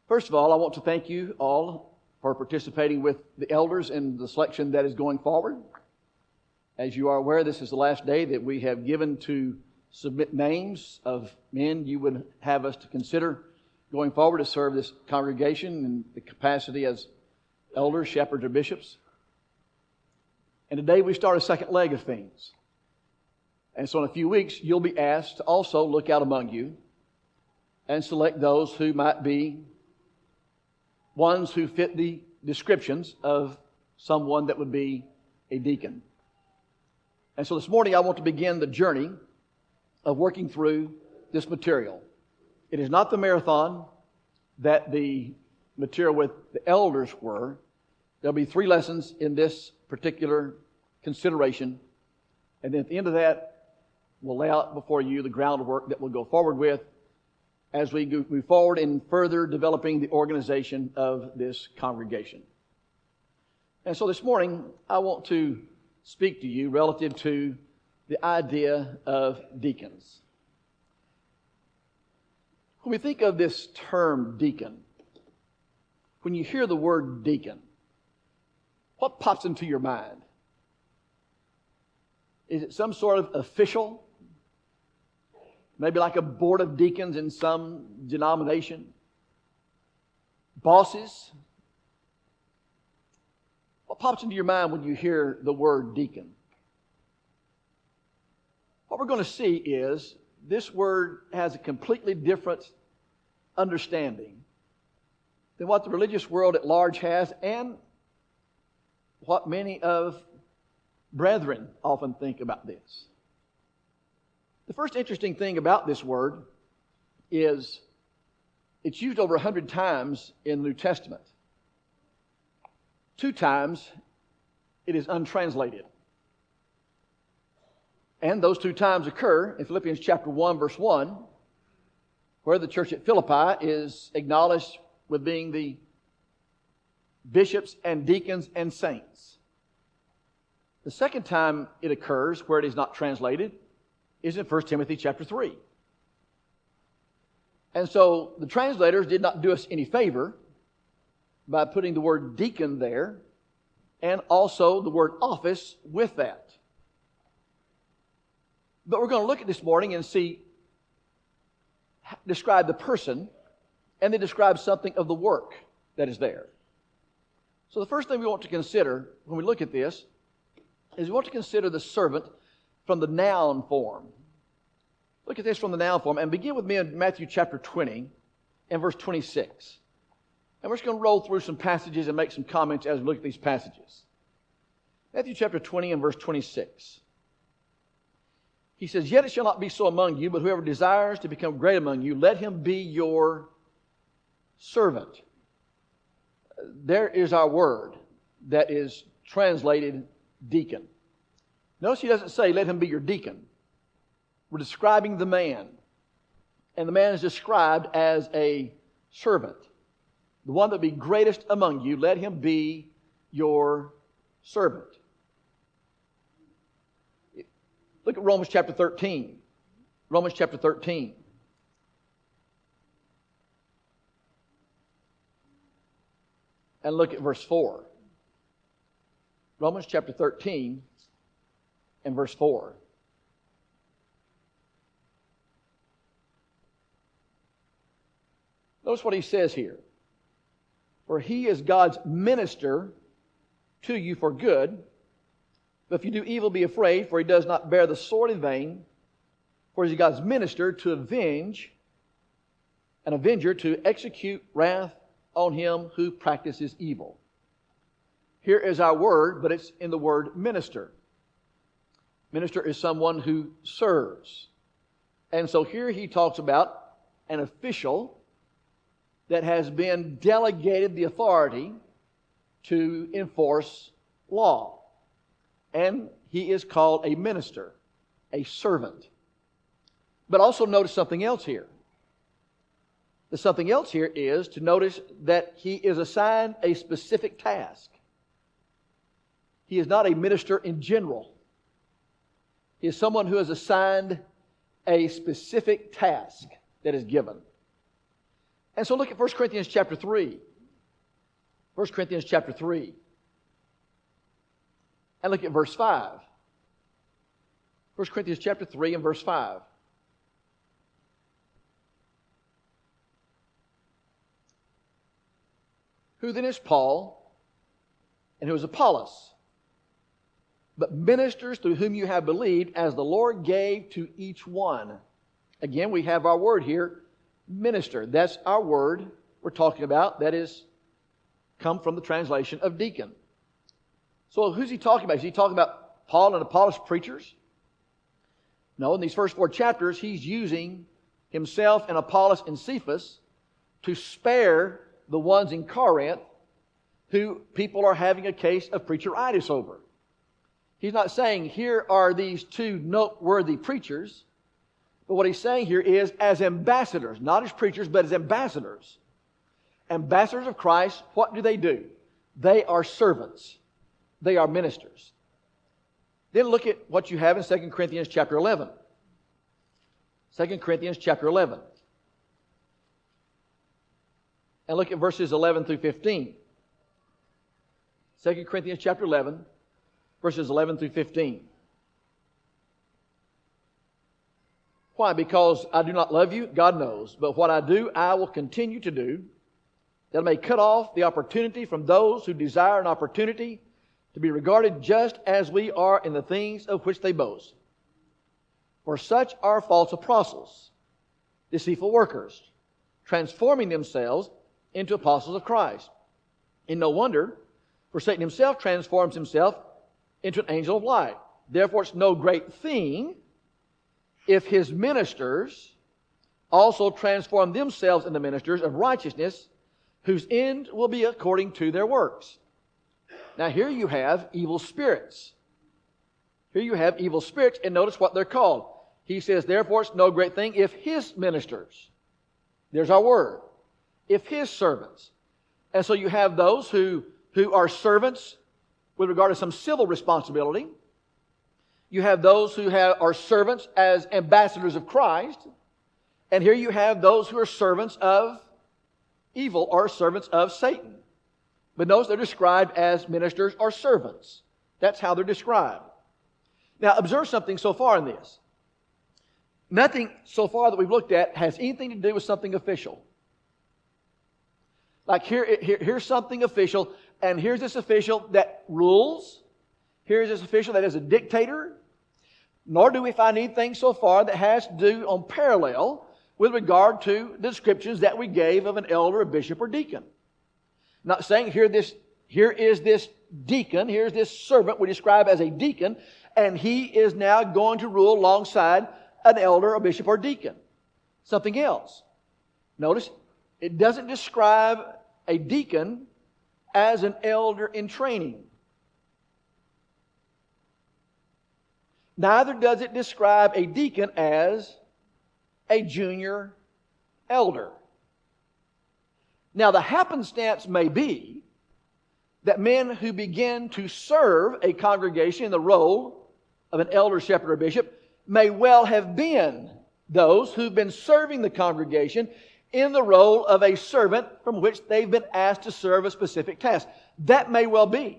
First of all, I want to thank you all for participating with the elders in the selection that is going forward. As you are aware, this is the last day that we have given to submit names of men you would have us to consider going forward to serve this congregation in the capacity as elders, shepherds, or bishops. And today we start a second leg of things. And so in a few weeks, you'll be asked to also look out among you and select those who might be ones who fit the descriptions of someone that would be a deacon. And so this morning I want to begin the journey of working through this material. It is not the marathon that the material with the elders were. There'll be 3 lessons in this particular consideration. And then at the end of that, we'll lay out before you the groundwork that we'll go forward with as we move forward in further developing the organization of this congregation. And so this morning, I want to speak to you relative to the idea of deacons. When we think of this term deacon, when you hear the word deacon, what pops into your mind? Is it some sort of official? Maybe like a board of deacons in some denomination? Bosses? What pops into your mind when you hear the word deacon? What we're going to see is this word has a completely different understanding than what the religious world at large has and what many of brethren often think about this. The first interesting thing about this word is it's used over 100 times in the New Testament. 2 times it is untranslated. And those 2 times occur in Philippians chapter 1, verse 1, where the church at Philippi is acknowledged with being the bishops and deacons and saints. The second time it occurs where it is not translated is in 1 Timothy chapter 3. And so the translators did not do us any favor by putting the word deacon there and also the word office with that. But we're going to look at this morning and describe the person and then describe something of the work that is there. So the first thing we want to consider when we look at this is we want to consider the servant from the noun form. Look at this from the noun form and begin with me in Matthew chapter 20 and verse 26. And we're just going to roll through some passages and make some comments as we look at these passages. Matthew chapter 20 and verse 26. He says, "Yet it shall not be so among you, but whoever desires to become great among you, let him be your servant." There is our word that is translated deacon. Notice he doesn't say, let him be your deacon. We're describing the man. And the man is described as a servant. The one that be greatest among you, let him be your servant. Look at Romans chapter 13. Romans chapter 13. And look at verse 4. Romans chapter 13 and verse 4. Notice what he says here. "For he is God's minister to you for good. But if you do evil, be afraid, for he does not bear the sword in vain. For he is God's minister to avenge, an avenger to execute wrath on him who practices evil." Here is our word, but it's in the word minister. Minister is someone who serves. And so here he talks about an official that has been delegated the authority to enforce law. And he is called a minister, a servant. But also notice something else here. The something else here is to notice that he is assigned a specific task. He is not a minister in general. He is someone who is assigned a specific task that is given. And so look at 1 Corinthians chapter 3. 1 Corinthians chapter 3. And look at verse 5. 1 Corinthians chapter 3 and verse 5. Who then is Paul, and who is Apollos? But ministers through whom you have believed, as the Lord gave to each one. Again, we have our word here, minister. That's our word we're talking about. That is come from the translation of deacon. So who's he talking about? Is he talking about Paul and Apollos preachers? No, in these first 4 chapters, he's using himself and Apollos and Cephas to spare the ones in Corinth who people are having a case of preacheritis over. He's not saying here are these 2 noteworthy preachers, but what he's saying here is as ambassadors, not as preachers, but as ambassadors. Ambassadors of Christ, what do? They are servants. They are ministers. Then look at what you have in 2 Corinthians chapter 11. 2 Corinthians chapter 11. And look at verses 11 through 15. 2 Corinthians chapter 11, verses 11 through 15. Why? Because I do not love you, God knows. But what I do, I will continue to do, that I may cut off the opportunity from those who desire an opportunity to be regarded just as we are in the things of which they boast. For such are false apostles, deceitful workers, transforming themselves into apostles of Christ. And no wonder, for Satan himself transforms himself into an angel of light. Therefore it's no great thing if his ministers also transform themselves into ministers of righteousness, whose end will be according to their works. Now here you have evil spirits. Here you have evil spirits, and notice what they're called. He says, therefore it's no great thing if his ministers, there's our word, if his servants. And so you have those who are servants with regard to some civil responsibility. You have those who are servants as ambassadors of Christ. And here you have those who are servants of evil or servants of Satan. But notice they're described as ministers or servants. That's how they're described. Now observe something so far in this. Nothing so far that we've looked at has anything to do with something official. Like here's something official, and here's this official that rules. Here's this official that is a dictator. Nor do we find anything so far that has to do on parallel with regard to the descriptions that we gave of an elder, a bishop, or deacon. Not saying here is this deacon, here's this servant we describe as a deacon, and he is now going to rule alongside an elder, a bishop, or deacon. Something else. Notice, it doesn't describe a deacon as an elder in training. Neither does it describe a deacon as a junior elder. Now, the happenstance may be that men who begin to serve a congregation in the role of an elder, shepherd, or bishop may well have been those who've been serving the congregation in the role of a servant from which they've been asked to serve a specific task. That may well be.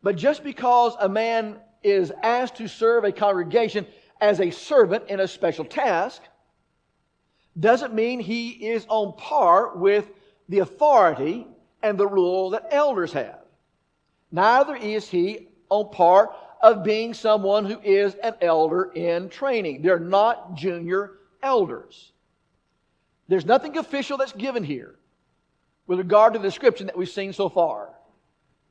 But just because a man is asked to serve a congregation as a servant in a special task doesn't mean he is on par with the authority and the rule that elders have. Neither is he on par of being someone who is an elder in training. They're not junior elders. There's nothing official that's given here with regard to the description that we've seen so far.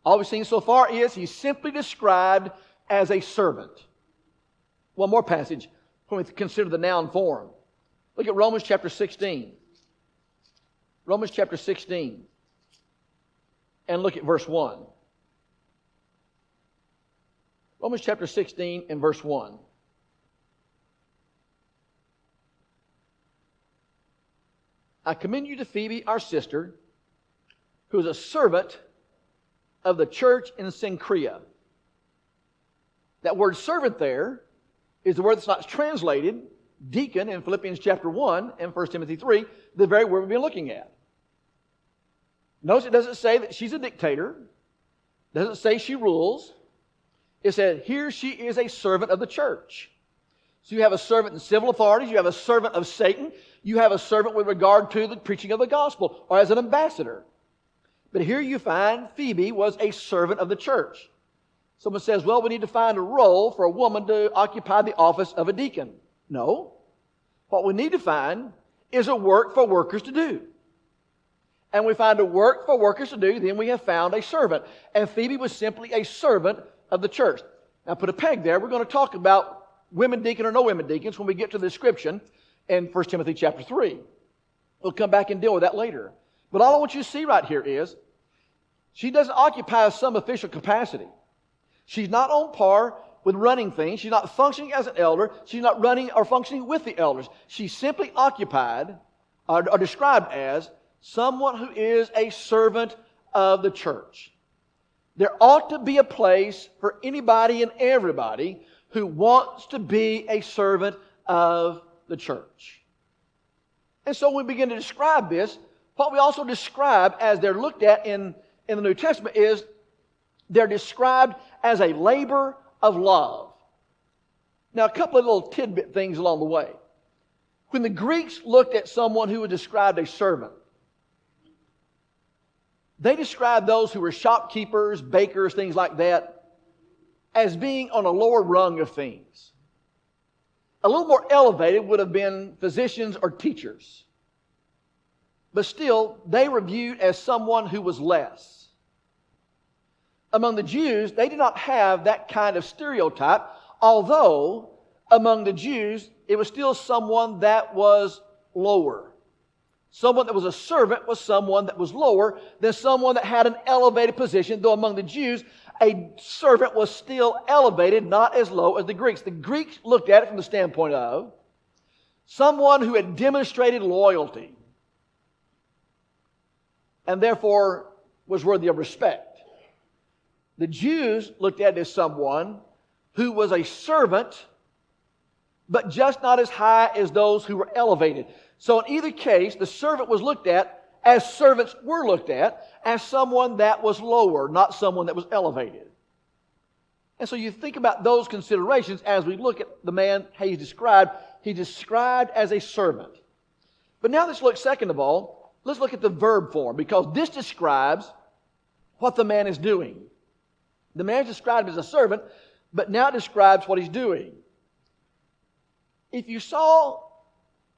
All we've seen so far is he's simply described as a servant. One more passage when we consider the noun form. Look at Romans chapter 16. Romans chapter 16. And look at verse 1. Romans chapter 16 and verse 1. I commend you to Phoebe, our sister, who is a servant of the church in Cenchrea. That word servant there is the word that's not translated deacon in Philippians chapter 1 and 1 Timothy 3, the very word we've been looking at. Notice it doesn't say that she's a dictator. It doesn't say she rules. It said here she is a servant of the church. So you have a servant in civil authorities. You have a servant of Satan. You have a servant with regard to the preaching of the gospel or as an ambassador. But here you find Phoebe was a servant of the church. Someone says, well, we need to find a role for a woman to occupy the office of a deacon. No. What we need to find is a work for workers to do. And we find a work for workers to do, then we have found a servant. And Phoebe was simply a servant of the church. Now put a peg there. We're going to talk about women deacon or no women deacons when we get to the description in 1 Timothy chapter 3. We'll come back and deal with that later. But all I want you to see right here is she doesn't occupy some official capacity. She's not on par with running things. She's not functioning as an elder. She's not running or functioning with the elders. She's simply occupied or described as someone who is a servant of the church. There ought to be a place for anybody and everybody who wants to be a servant of the church. And so when we begin to describe this, what we also describe as they're looked at in the New Testament is they're described as a labor of love. Now, a couple of little tidbit things along the way. When the Greeks looked at someone who was described a servant, they described those who were shopkeepers, bakers, things like that, as being on a lower rung of things. A little more elevated would have been physicians or teachers. But still, they were viewed as someone who was less. Among the Jews, they did not have that kind of stereotype, although among the Jews, it was still someone that was lower. Someone that was a servant was someone that was lower than someone that had an elevated position, though among the Jews, a servant was still elevated, not as low as the Greeks. The Greeks looked at it from the standpoint of someone who had demonstrated loyalty and therefore was worthy of respect. The Jews looked at it as someone who was a servant, but just not as high as those who were elevated. So in either case, the servant was looked at, as servants were looked at, as someone that was lower, not someone that was elevated. And so you think about those considerations as we look at the man, how he's described. He's described as a servant. But now let's look, second of all, let's look at the verb form, because this describes what the man is doing. The man is described as a servant, but now it describes what he's doing. If you saw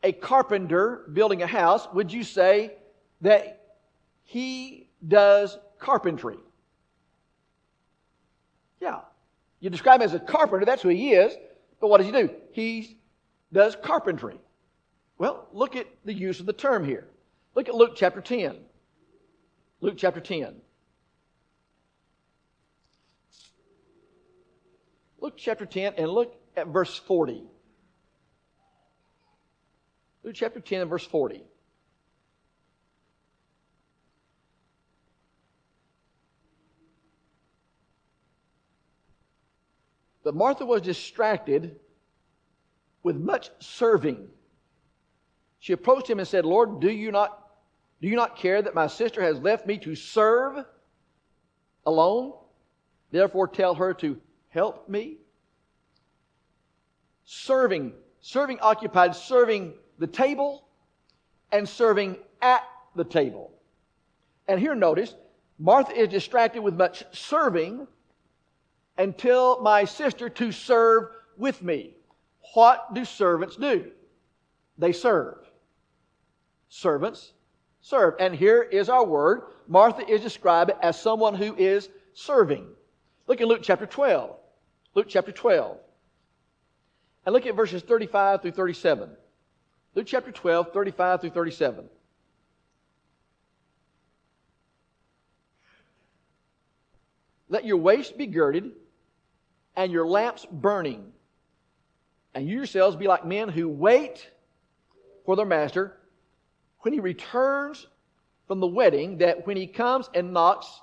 a carpenter building a house, would you say that he does carpentry? Yeah. You describe him as a carpenter, that's who he is, but what does he do? He does carpentry. Well, look at the use of the term here. Look at Luke chapter 10. Luke chapter 10. Luke chapter 10 and look at verse 40. Luke chapter 10 and verse 40. But Martha was distracted with much serving. She approached him and said, Lord, do you not care that my sister has left me to serve alone? Therefore tell her to help me. Serving occupied serving the table and serving at the table. And here notice, Martha is distracted with much serving until my sister to serve with me. What do servants do? They serve. Servants serve. And here is our word. Martha is described as someone who is serving. Look at Luke chapter 12. Luke chapter 12. And look at verses 35 through 37. Luke chapter 12, 35 through 37. Let your waist be girded and your lamps burning. And you yourselves be like men who wait for their master when he returns from the wedding, that when he comes and knocks,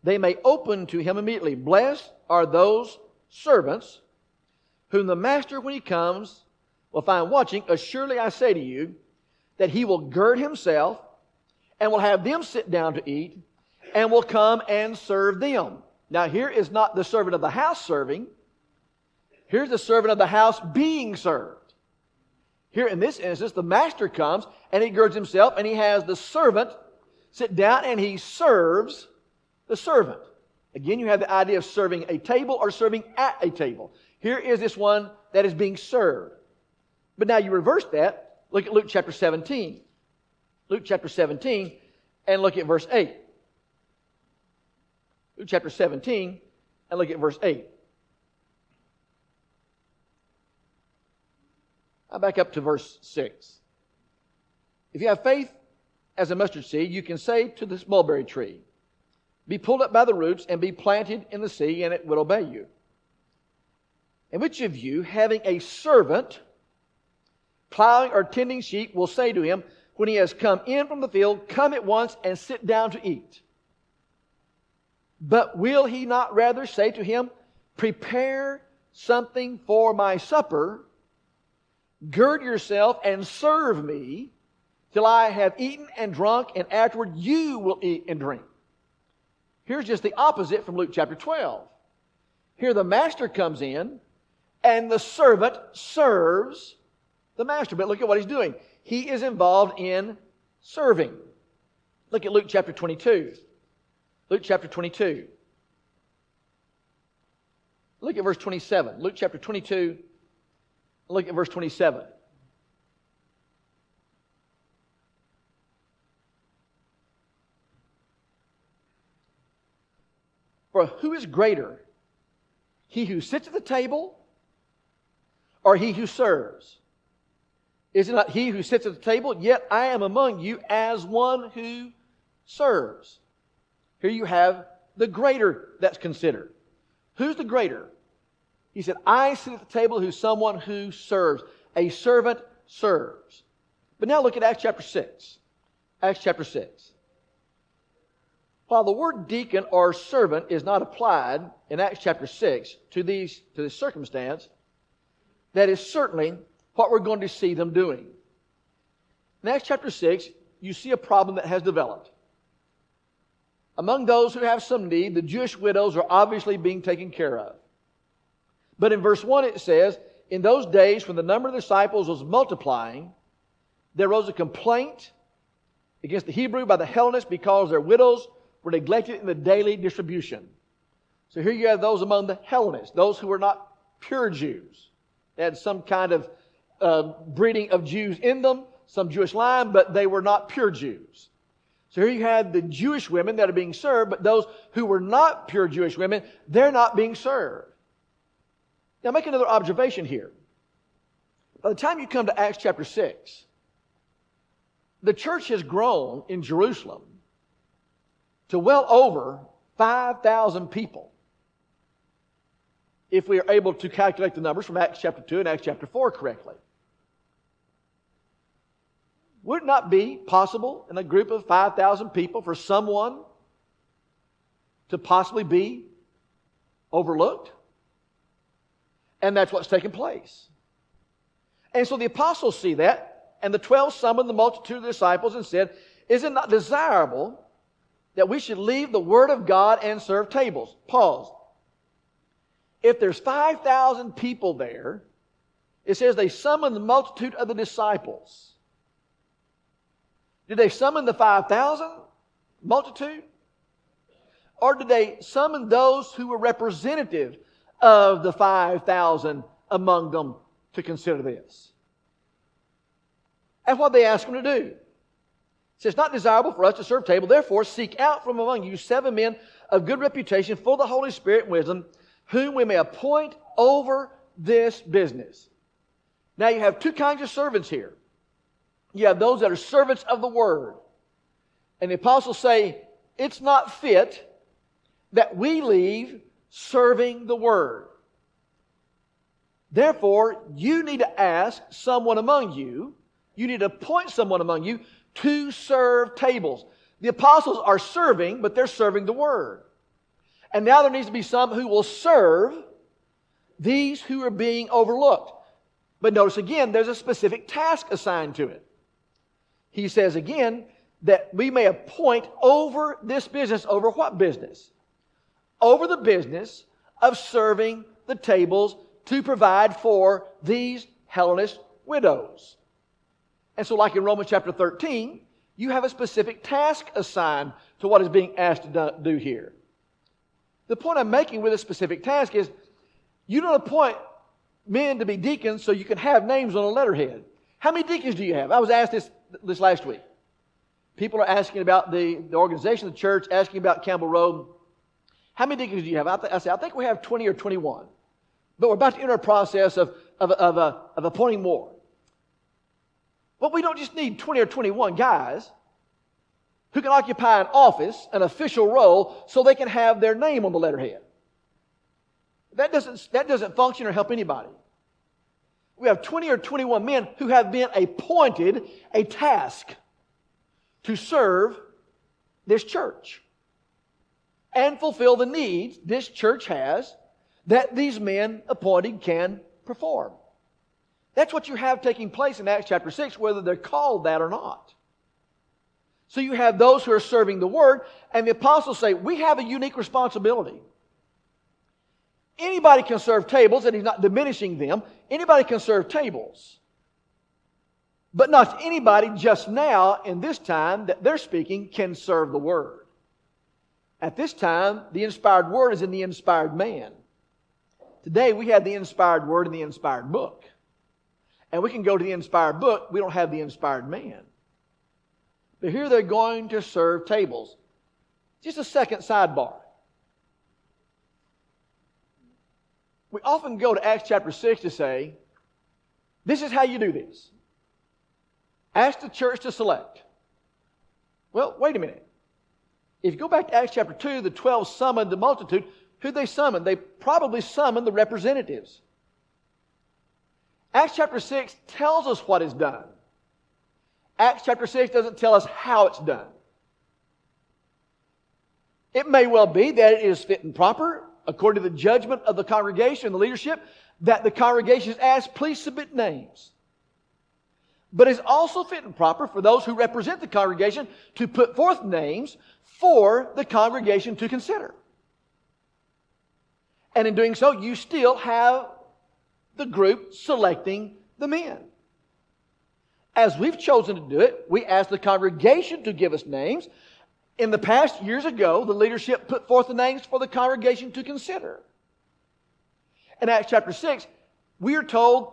they may open to him immediately. Blessed are those servants whom the master, when he comes, will find watching, assuredly I say to you, that he will gird himself and will have them sit down to eat and will come and serve them. Now here is not the servant of the house serving. Here's the servant of the house being served. Here in this instance, the master comes and he girds himself and he has the servant sit down and he serves the servant. Again, you have the idea of serving a table or serving at a table. Here is this one that is being served. But now you reverse that. Look at Luke chapter 17. Luke chapter 17 and look at verse 8. Luke chapter 17 and look at verse 8. I'll back up to verse 6. If you have faith as a mustard seed, you can say to this mulberry tree, be pulled up by the roots and be planted in the sea, and it will obey you. And which of you, having a servant plowing or tending sheep, will say to him, when he has come in from the field, come at once and sit down to eat? But will he not rather say to him, prepare something for my supper, gird yourself and serve me till I have eaten and drunk, and afterward you will eat and drink? Here's just the opposite from Luke chapter 12. Here the master comes in and the servant serves the master. But look at what he's doing. He is involved in serving. Look at Luke chapter 22. Luke chapter 22. Look at verse 27. Luke chapter 22. Look at verse 27. For who is greater, he who sits at the table or he who serves? Is it not he who sits at the table? Yet I am among you as one who serves. Here you have the greater that's considered. Who's the greater? He said, I sit at the table who's someone who serves. A servant serves. But now look at Acts chapter 6. Acts chapter 6. While the word deacon or servant is not applied in Acts chapter 6 to this circumstance, that is certainly what we're going to see them doing. In Acts chapter 6, you see a problem that has developed. Among those who have some need, the Jewish widows are obviously being taken care of. But in verse 1 it says, in those days when the number of disciples was multiplying, there arose a complaint against the Hebrew by the Hellenists because their widows were neglected in the daily distribution. So here you have those among the Hellenists, those who were not pure Jews. They had some kind of breeding of Jews in them, some Jewish line, but they were not pure Jews. So here you had the Jewish women that are being served, but those who were not pure Jewish women, they're not being served. Now make another observation here. By the time you come to Acts chapter 6, the church has grown in Jerusalem to well over 5,000 people, if we are able to calculate the numbers from Acts chapter 2 and Acts chapter 4 correctly. Would it not be possible in a group of 5,000 people for someone to possibly be overlooked? And that's what's taken place. And so the apostles see that, and the 12 summoned the multitude of the disciples and said, is it not desirable that we should leave the word of God and serve tables? Pause. If there's 5,000 people there, it says they summoned the multitude of the disciples. Did they summon the 5,000 multitude? Or did they summon those who were representative of the 5,000 among them to consider this? And what they asked them to do. It says, it's not desirable for us to serve table. Therefore, seek out from among you 7 men of good reputation, full of the Holy Spirit and wisdom, whom we may appoint over this business. Now you have 2 kinds of servants here. You have those that are servants of the word. And the apostles say, it's not fit that we leave serving the word. Therefore, you need to ask someone among you, you need to appoint someone among you to serve tables. The apostles are serving, but they're serving the word. And now there needs to be some who will serve these who are being overlooked. But notice again, there's a specific task assigned to it. He says again that we may appoint over this business. Over what business? Over the business of serving the tables to provide for these Hellenist widows. And so like in Romans chapter 13, you have a specific task assigned to what is being asked to do here. The point I'm making with a specific task is you don't appoint men to be deacons so you can have names on a letterhead. How many deacons do you have? I was asked this last week. People are asking about the organization of the church, asking about Campbell Road. How many deacons do you have? I said, I think we have 20 or 21. But we're about to enter a process of appointing more. But we don't just need 20 or 21 guys who can occupy an office, an official role, so they can have their name on the letterhead. That doesn't function or help anybody. We have 20 or 21 men who have been appointed a task to serve this church and fulfill the needs this church has that these men appointed can perform. That's what you have taking place in Acts chapter 6, whether they're called that or not. So you have those who are serving the Word, and the apostles say, we have a unique responsibility. Anybody can serve tables, and he's not diminishing them. Anybody can serve tables. But not anybody just now, in this time that they're speaking, can serve the Word. At this time, the inspired Word is in the inspired man. Today, we have the inspired Word in the inspired book. And we can go to the inspired book, we don't have the inspired man. But here they're going to serve tables. Just a second sidebar. We often go to Acts chapter 6 to say, this is how you do this. Ask the church to select. Well, wait a minute. If you go back to Acts chapter 2, the 12 summoned the multitude. Who'd they summon? They probably summoned the representatives. Acts chapter 6 tells us what is done. Acts chapter 6 doesn't tell us how it's done. It may well be that it is fit and proper, according to the judgment of the congregation and the leadership, that the congregation is asked, please submit names. But it's also fit and proper for those who represent the congregation to put forth names for the congregation to consider. And in doing so, you still have the group selecting the men. As we've chosen to do it, we ask the congregation to give us names. In the past, years ago, the leadership put forth the names for the congregation to consider. In Acts chapter 6, we are told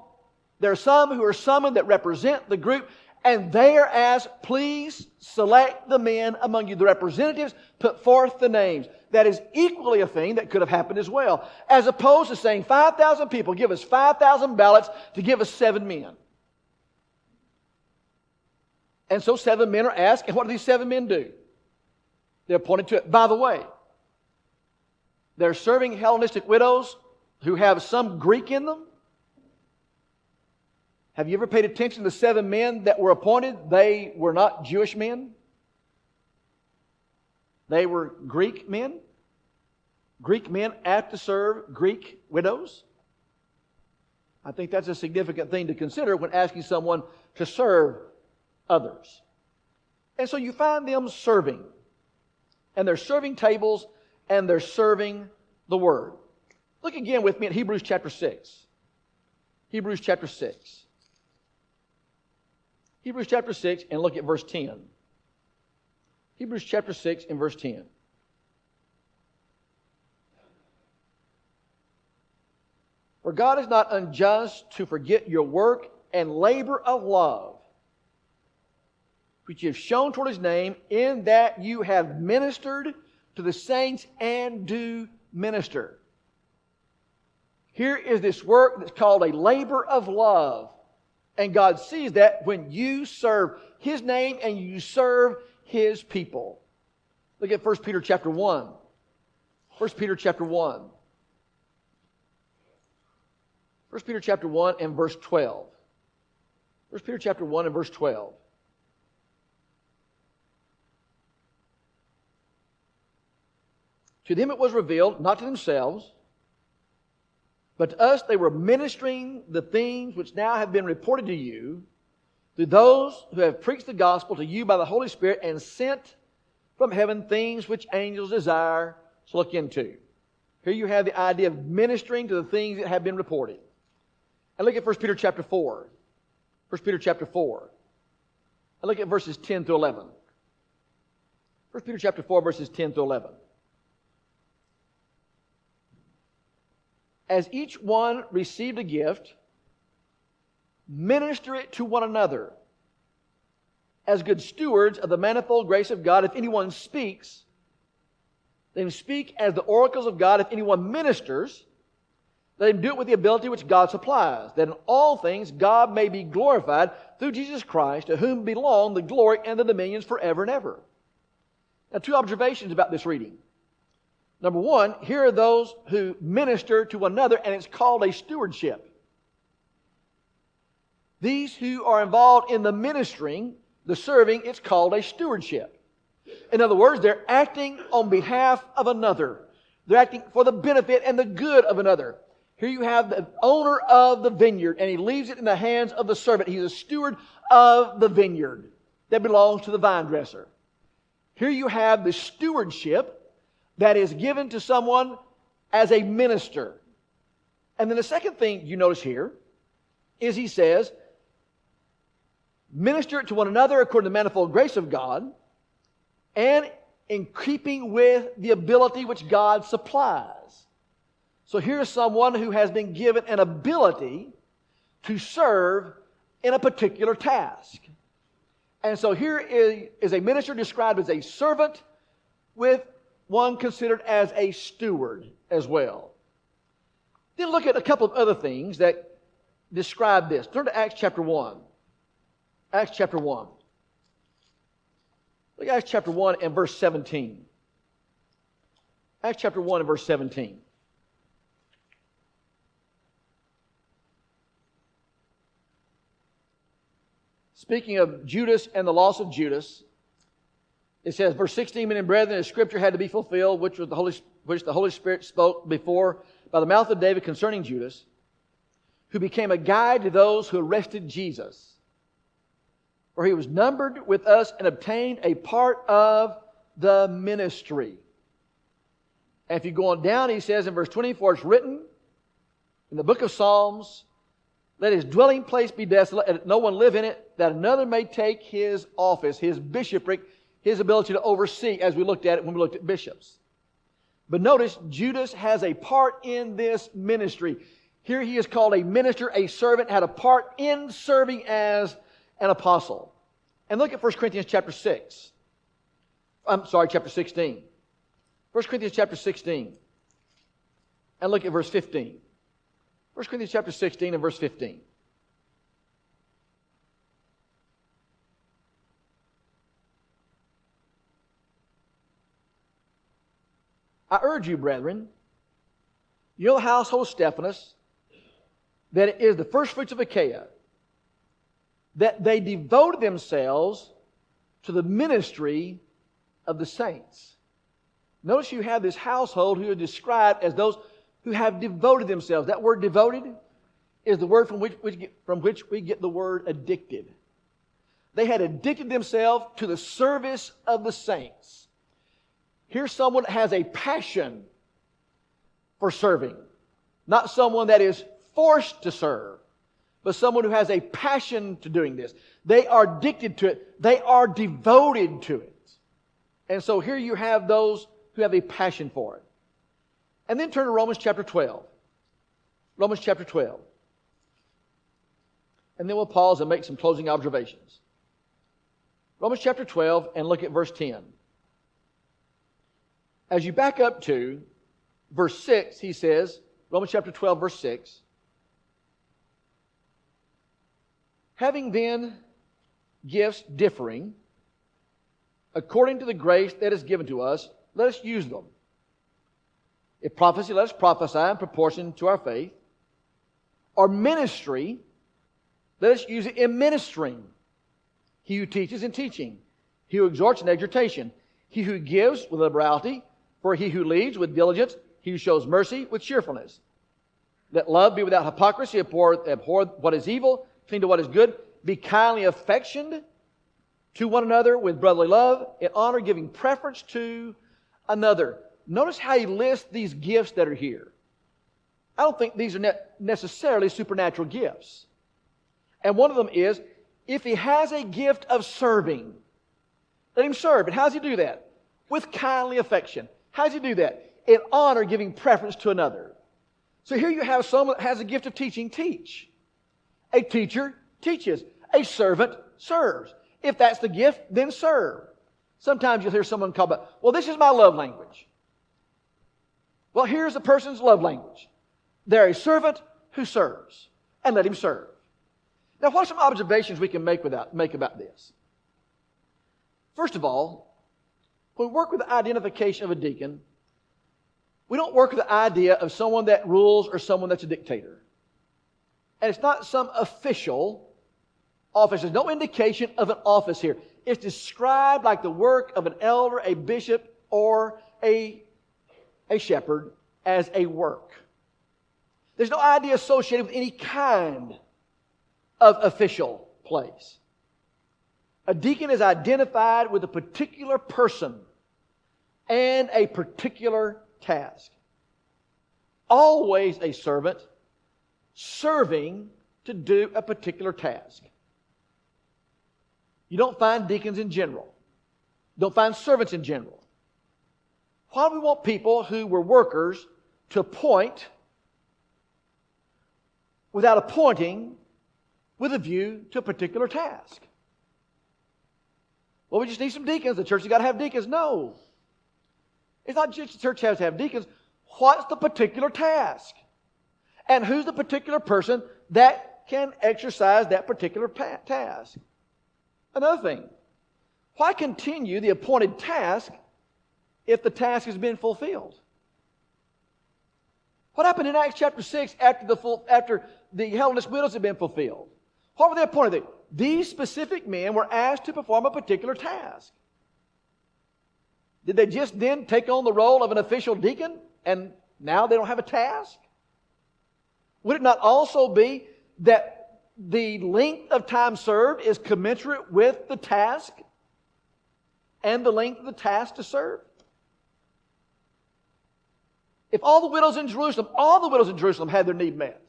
there are some who are summoned that represent the group, and they are asked, please select the men among you. The representatives put forth the names. That is equally a thing that could have happened as well. As opposed to saying 5,000 people, give us 5,000 ballots to give us 7 men. And so 7 men are asked, and what do these 7 men do? They're appointed to it. By the way, they're serving Hellenistic widows who have some Greek in them. Have you ever paid attention to the 7 men that were appointed? They were not Jewish men. They were Greek men. Greek men apt to serve Greek widows. I think that's a significant thing to consider when asking someone to serve others. And so you find them serving. And they're serving tables and they're serving the Word. Look again with me at Hebrews chapter 6. Hebrews chapter 6. Hebrews chapter 6 and look at verse 10. Hebrews chapter 6 and verse 10. For God is not unjust to forget your work and labor of love, which you have shown toward His name, in that you have ministered to the saints and do minister. Here is this work that's called a labor of love. And God sees that when you serve His name and you serve His people. Look at 1 Peter chapter 1. 1 Peter chapter 1. 1 Peter chapter 1 and verse 12. 1 Peter chapter 1 and verse 12. To them it was revealed, not to themselves, But to us they were ministering the things which now have been reported to you through those who have preached the gospel to you by the Holy Spirit and sent from heaven things which angels desire to look into. Here you have the idea of ministering to the things that have been reported. And look at 1 Peter chapter 4. 1 Peter chapter 4. And look at verses 10 through 11. 1 Peter chapter 4, verses 10 through 11. As each one received a gift, minister it to one another as good stewards of the manifold grace of God. If anyone speaks, let him speak as the oracles of God. If anyone ministers, let him do it with the ability which God supplies, that in all things God may be glorified through Jesus Christ, to whom belong the glory and the dominions forever and ever. Now, two observations about this reading. Number one, here are those who minister to one another, and it's called a stewardship. These who are involved in the ministering, the serving, it's called a stewardship. In other words, they're acting on behalf of another. They're acting for the benefit and the good of another. Here you have the owner of the vineyard, and he leaves it in the hands of the servant. He's a steward of the vineyard that belongs to the vine dresser. Here you have the stewardship that is given to someone as a minister. And then the second thing you notice here is he says, minister to one another according to the manifold grace of God, and in keeping with the ability which God supplies. So here's someone who has been given an ability to serve in a particular task. And so here is a minister described as a servant, with one considered as a steward as well. Then look at a couple of other things that describe this. Turn to Acts chapter 1. Acts chapter 1. Look at Acts chapter 1 and verse 17. Acts chapter 1 and verse 17. Speaking of Judas and the loss of Judas, it says, verse 16, men and brethren, the scripture had to be fulfilled, which the Holy Spirit spoke before by the mouth of David concerning Judas, who became a guide to those who arrested Jesus. For he was numbered with us and obtained a part of the ministry. And if you go on down, he says in verse 24, it's written in the book of Psalms, let his dwelling place be desolate, and no one live in it, that another may take his office, his bishopric, his ability to oversee, as we looked at it when we looked at bishops. But notice, Judas has a part in this ministry. Here he is called a minister, a servant, had a part in serving as an apostle. And look at 1 Corinthians chapter 6. Chapter 16. 1 Corinthians chapter 16. And look at verse 15. 1 Corinthians chapter 16 and verse 15. I urge you, brethren, you know the household of Stephanus, that it is the first fruits of Achaia, that they devoted themselves to the ministry of the saints. Notice you have this household who are described as those who have devoted themselves. That word devoted is the word from which we get the word addicted. They had addicted themselves to the service of the saints. Here's someone that has a passion for serving. Not someone that is forced to serve, but someone who has a passion to doing this. They are addicted to it. They are devoted to it. And so here you have those who have a passion for it. And then turn to Romans chapter 12. Romans chapter 12. And then we'll pause and make some closing observations. Romans chapter 12 and look at verse 10. As you back up to verse 6, he says, Romans chapter 12, verse 6, having then gifts differing, according to the grace that is given to us, let us use them. If prophecy, let us prophesy in proportion to our faith. Or ministry, let us use it in ministering. He who teaches in teaching. He who exhorts in exhortation. He who gives with liberality. For he who leads with diligence. He who shows mercy with cheerfulness. Let love be without hypocrisy. Abhor what is evil. Cling to what is good. Be kindly affectioned to one another with brotherly love, in honor, giving preference to another. Notice how he lists these gifts that are here. I don't think these are necessarily supernatural gifts. And one of them is, if he has a gift of serving, let him serve. And how does he do that? With kindly affection. How does he do that? In honor, giving preference to another. So here you have someone that has a gift of teaching, teach. A teacher teaches. A servant serves. If that's the gift, then serve. Sometimes you'll hear someone call about, well, this is my love language. Well, here's the person's love language. They're a servant who serves. And let him serve. Now, what are some observations we can make about this? First of all, when we work with the identification of a deacon, we don't work with the idea of someone that rules or someone that's a dictator. And it's not some official office. There's no indication of an office here. It's described like the work of an elder, a bishop, or a shepherd as a work. There's no idea associated with any kind of official place. A deacon is identified with a particular person and a particular task. Always a servant serving to do a particular task. You don't find deacons in general. You don't find servants in general. Why do we want people who were workers to appoint without appointing with a view to a particular task? Well, we just need some deacons. The church has got to have deacons. No. It's not just the church has to have deacons. What's the particular task? And who's the particular person that can exercise that particular task? Another thing. Why continue the appointed task if the task has been fulfilled? What happened in Acts chapter 6 after the Hellenist widows had been fulfilled? What were they appointed to? These specific men were asked to perform a particular task. Did they just then take on the role of an official deacon and now they don't have a task? Would it not also be that the length of time served is commensurate with the task and the length of the task to serve? If all the widows in Jerusalem had their need met,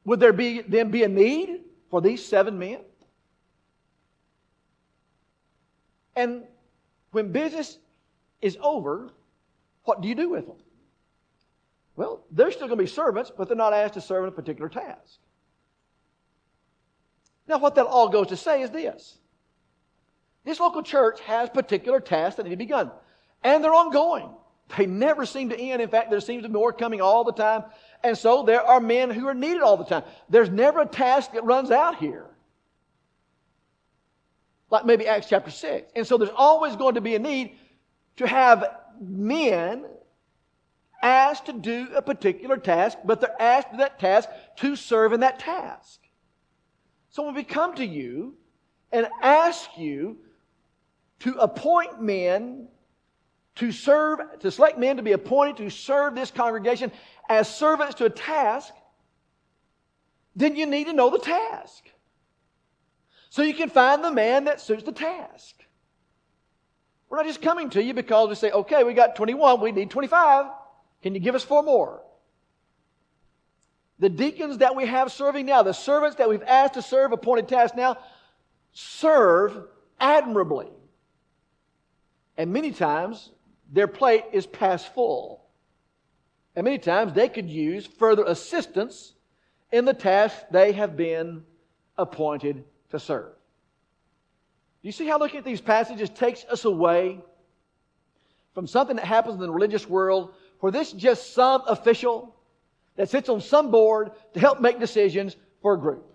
would there then be a need for these 7 men? And when business is over, what do you do with them? Well, they're still going to be servants, but they're not asked to serve in a particular task. Now, what that all goes to say is this. This local church has particular tasks that need to be done. And they're ongoing. They never seem to end. In fact, there seems to be more coming all the time. And so there are men who are needed all the time. There's never a task that runs out here. Like maybe Acts chapter 6. And so there's always going to be a need to have men asked to do a particular task, but they're asked to do that task to serve in that task. So when we come to you and ask you to appoint men to serve, to select men to be appointed to serve this congregation as servants to a task, then you need to know the task. So you can find the man that suits the task. We're not just coming to you because we say, okay, we got 21, we need 25. Can you give us 4 more? The deacons that we have serving now, the servants that we've asked to serve appointed tasks now, serve admirably. And many times, their plate is past full. And many times, they could use further assistance in the task they have been appointed to serve. Do you see how looking at these passages takes us away from something that happens in the religious world where this is just some official that sits on some board to help make decisions for a group?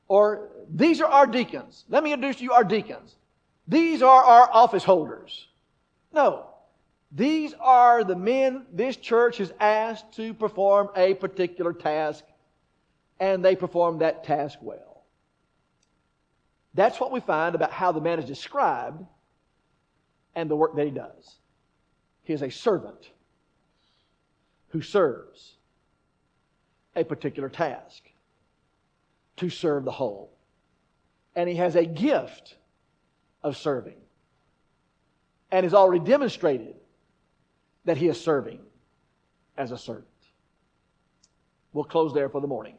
Or, these are our deacons. Let me introduce to you our deacons. These are our office holders. No. These are the men this church has asked to perform a particular task, and they perform that task well. That's what we find about how the man is described and the work that he does. He is a servant who serves. a particular task to serve the whole. And he has a gift of serving. And has already demonstrated that he is serving as a servant. We'll close there for the morning.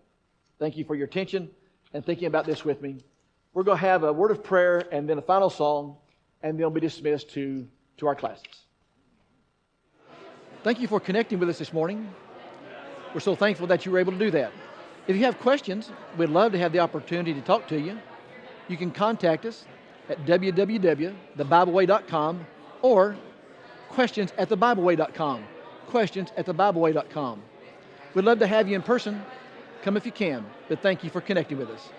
Thank you for your attention and thinking about this with me. We're going to have a word of prayer and then a final song, and then we'll be dismissed to our classes. Thank you for connecting with us this morning. We're so thankful that you were able to do that. If you have questions, we'd love to have the opportunity to talk to you. You can contact us at www.thebibleway.com or questions@thebibleway.com. Questions@thebibleway.com. We'd love to have you in person. Come if you can, but thank you for connecting with us.